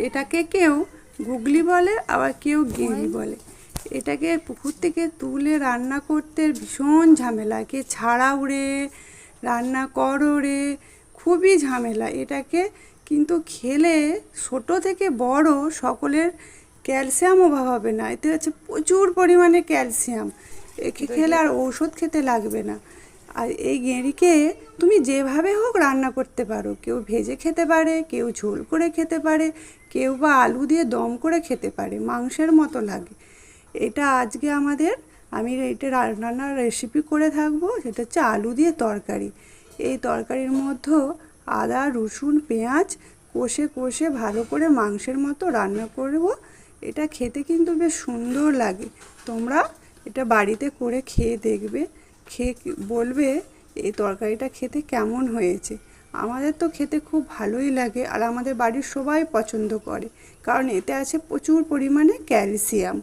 এটাকে কেউ গুগলি বলে, আবার কেউ গেঁড়ি বলে। এটাকে পুকুর থেকে তুলে রান্না করতে ভীষণ ঝামেলা, কে ছাড়া উড়ে রান্না করো রে, খুবই ঝামেলা এটাকে। কিন্তু খেলে ছোট থেকে বড় সকলের ক্যালসিয়াম অভাব হবে না। এতে হচ্ছে প্রচুর পরিমাণে ক্যালসিয়াম, একে খেলে আর ঔষধ খেতে লাগবে না। আর এই গেঁড়িকে তুমি যেভাবে হোক রান্না করতে পারো, কেউ ভেজে খেতে পারে, কেউ ঝোল করে খেতে পারে, কেউ বা আলু দিয়ে দম করে খেতে পারে, মাংসের মতো লাগে এটা। আজকে আমি এটা রান্নার রেসিপি করে থাকবো, সেটা হচ্ছে আলু দিয়ে তরকারি। এই তরকারির মধ্যে আদা রসুন পেঁয়াজ কষে কষে ভালো করে মাংসের মতো রান্না করব। এটা খেতে কিন্তু বেশ সুন্দর লাগে। তোমরা এটা বাড়িতে করে খেয়ে দেখবে, খেয়ে বলবে এই তরকারিটা খেতে কেমন হয়েছে। আমাদের তো খেতে খুব ভালোই লাগে, আর আমাদের বাড়ির সবাই পছন্দ করে, কারণ এতে আছে প্রচুর পরিমাণে ক্যালসিয়াম।